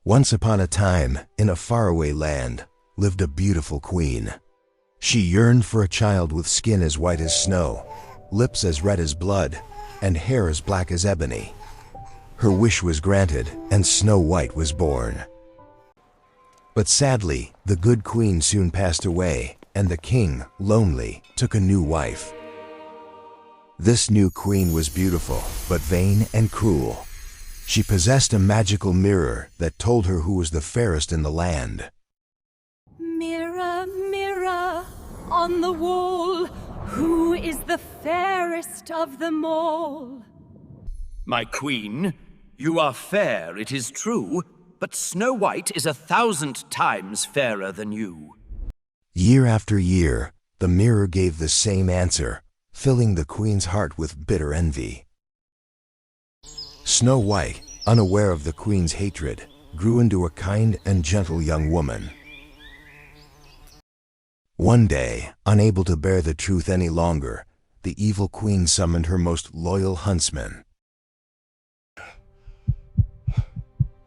Once upon a time, in a faraway land, lived a beautiful queen. She yearned for a child with skin as white as snow, lips as red as blood, and hair as black as ebony. Her wish was granted, and Snow White was born. But sadly, the good queen soon passed away, and the king, lonely, took a new wife. This new queen was beautiful, but vain and cruel. She possessed a magical mirror that told her who was the fairest in the land. Mirror, mirror on the wall, who is the fairest of them all? My queen, you are fair, it is true, but Snow White is 1,000 times fairer than you. Year after year, the mirror gave the same answer, filling the queen's heart with bitter envy. Snow White, unaware of the queen's hatred, grew into a kind and gentle young woman. One day, unable to bear the truth any longer, the evil queen summoned her most loyal huntsman.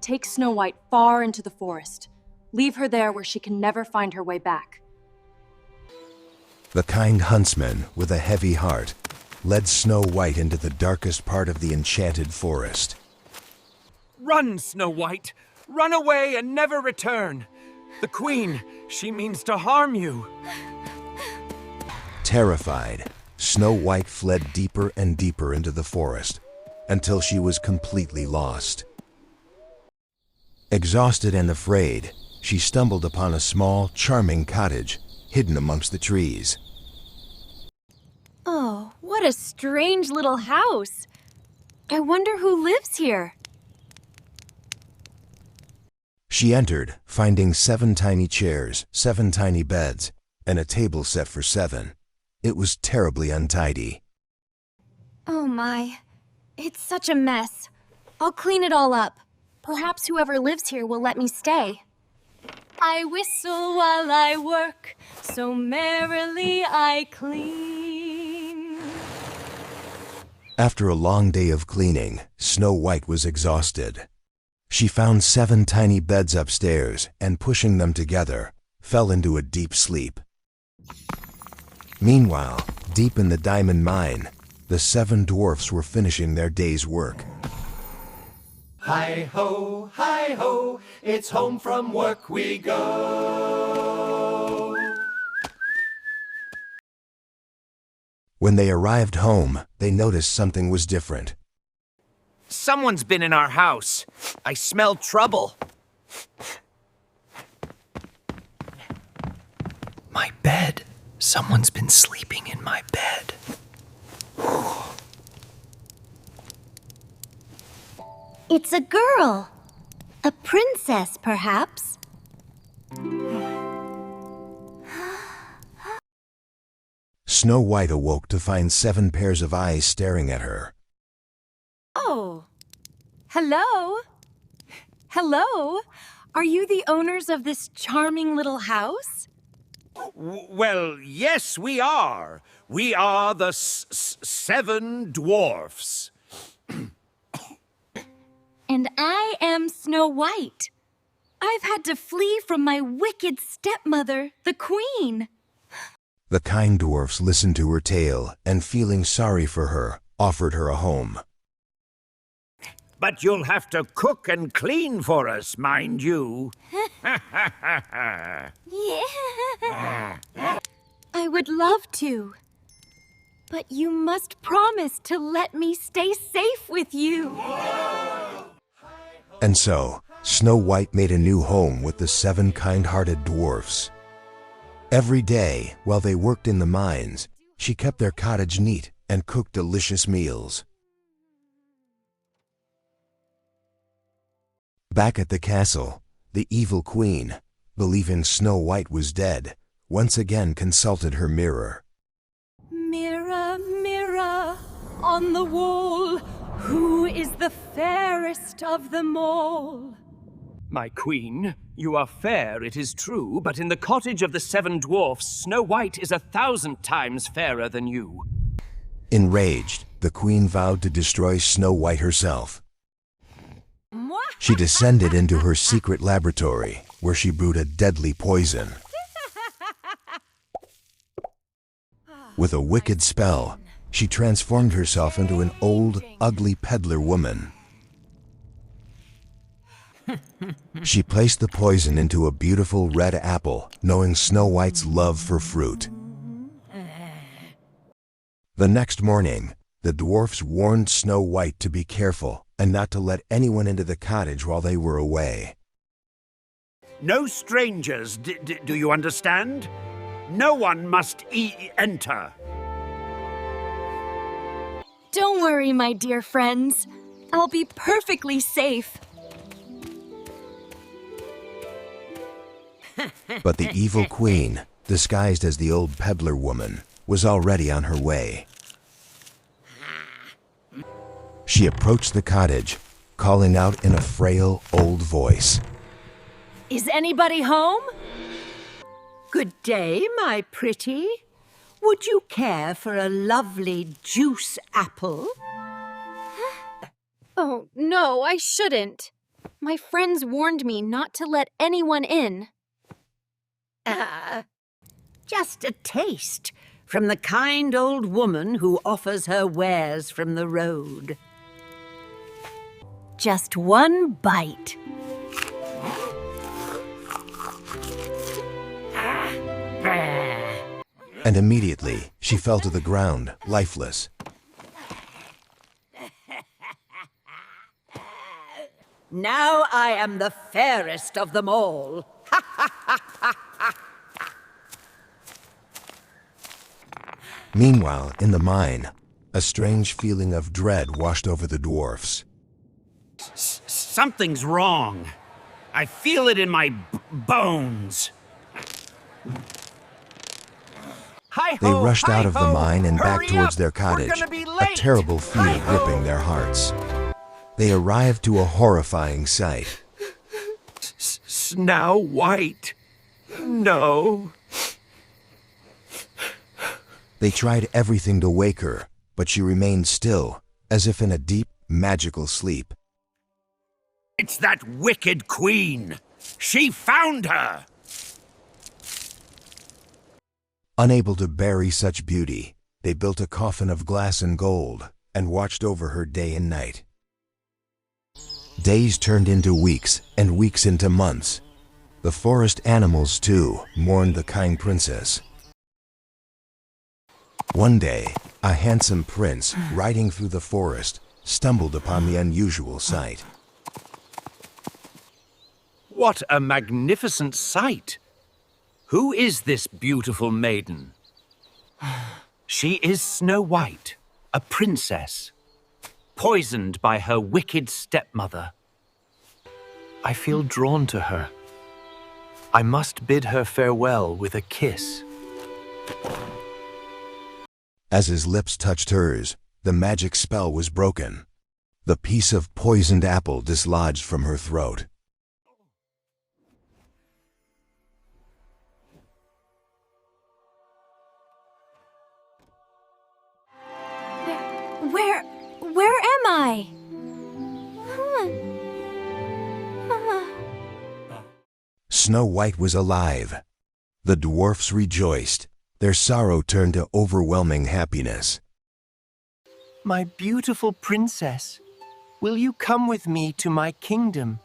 Take Snow White far into the forest. Leave her there where she can never find her way back. The kind huntsman, with a heavy heart, led Snow White into the darkest part of the enchanted forest. Run, Snow White! Run away and never return! The queen, she means to harm you. Terrified, Snow White fled deeper and deeper into the forest, until she was completely lost. Exhausted and afraid, she stumbled upon a small, charming cottage hidden amongst the trees. Oh, what a strange little house. I wonder who lives here. She entered, finding 7 tiny chairs, 7 tiny beds, and a table set for 7. It was terribly untidy. Oh my, it's such a mess. I'll clean it all up. Perhaps whoever lives here will let me stay. I whistle while I work, so merrily I clean. After a long day of cleaning, Snow White was exhausted. She found 7 tiny beds upstairs and, pushing them together, fell into a deep sleep. Meanwhile, deep in the diamond mine, the 7 dwarfs were finishing their day's work. Hi ho, it's home from work we go. When they arrived home, they noticed something was different. Someone's been in our house. I smell trouble. My bed. Someone's been sleeping in my bed. It's a girl. A princess, perhaps. Snow White awoke to find 7 pairs of eyes staring at her. Oh, hello? Hello? Are you the owners of this charming little house? Well, yes, we are. We are the Seven Dwarfs. And I am Snow White. I've had to flee from my wicked stepmother, the queen. The kind dwarfs listened to her tale and, feeling sorry for her, offered her a home. But you'll have to cook and clean for us, mind you. Yeah. I would love to. But you must promise to let me stay safe with you. And so, Snow White made a new home with the 7 kind-hearted dwarfs. Every day, while they worked in the mines, she kept their cottage neat and cooked delicious meals. Back at the castle, the evil queen, believing Snow White was dead, once again consulted her mirror. Mirror, mirror on the wall, who is the fairest of them all? My queen, you are fair, it is true, but in the cottage of the 7 dwarfs, Snow White is 1,000 times fairer than you. Enraged, the queen vowed to destroy Snow White herself. Mwah! She descended into her secret laboratory, where she brewed a deadly poison. With a wicked spell, she transformed herself into an old, ugly peddler woman. She placed the poison into a beautiful red apple, knowing Snow White's love for fruit. The next morning, the dwarfs warned Snow White to be careful and not to let anyone into the cottage while they were away. No strangers, do you understand? No one must enter. Don't worry, my dear friends. I'll be perfectly safe. But the evil queen, disguised as the old peddler woman, was already on her way. She approached the cottage, calling out in a frail, old voice. Is anybody home? Good day, my pretty. Would you care for a lovely juice apple? Oh, no, I shouldn't. My friends warned me not to let anyone in. Just a taste from the kind old woman who offers her wares from the road. Just one bite. And immediately, she fell to the ground, lifeless. Now I am the fairest of them all. Meanwhile, in the mine, a strange feeling of dread washed over the dwarfs. Something's wrong. I feel it in my bones. They rushed out of the mine and back towards their cottage, a terrible fear gripping their hearts. They arrived to a horrifying sight. Snow White. No. They tried everything to wake her, but she remained still, as if in a deep, magical sleep. It's that wicked queen. She found her. Unable to bury such beauty, they built a coffin of glass and gold and watched over her day and night. Days turned into weeks and weeks into months. The forest animals, too, mourned the kind princess. One day, a handsome prince, riding through the forest, stumbled upon the unusual sight. What a magnificent sight! Who is this beautiful maiden? She is Snow White, a princess, poisoned by her wicked stepmother. I feel drawn to her. I must bid her farewell with a kiss. As his lips touched hers, the magic spell was broken. The piece of poisoned apple dislodged from her throat. Where am I? Snow White was alive. The dwarfs rejoiced. Their sorrow turned to overwhelming happiness. My beautiful princess, will you come with me to my kingdom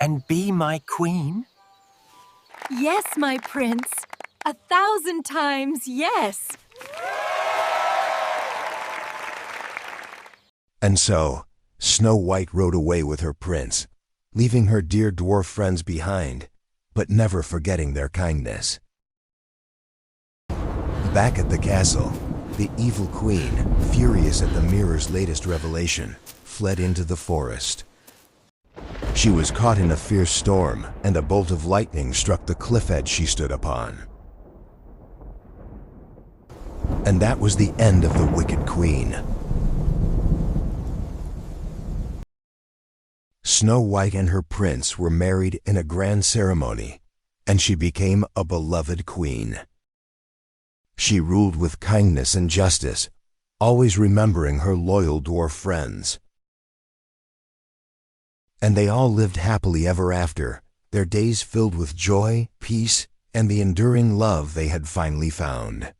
and be my queen? Yes, my prince. 1,000 times yes. And so, Snow White rode away with her prince, leaving her dear dwarf friends behind, but never forgetting their kindness. Back at the castle, the evil queen, furious at the mirror's latest revelation, fled into the forest. She was caught in a fierce storm, and a bolt of lightning struck the cliff edge she stood upon. And that was the end of the wicked queen. Snow White and her prince were married in a grand ceremony, and she became a beloved queen. She ruled with kindness and justice, always remembering her loyal dwarf friends. And they all lived happily ever after, their days filled with joy, peace, and the enduring love they had finally found.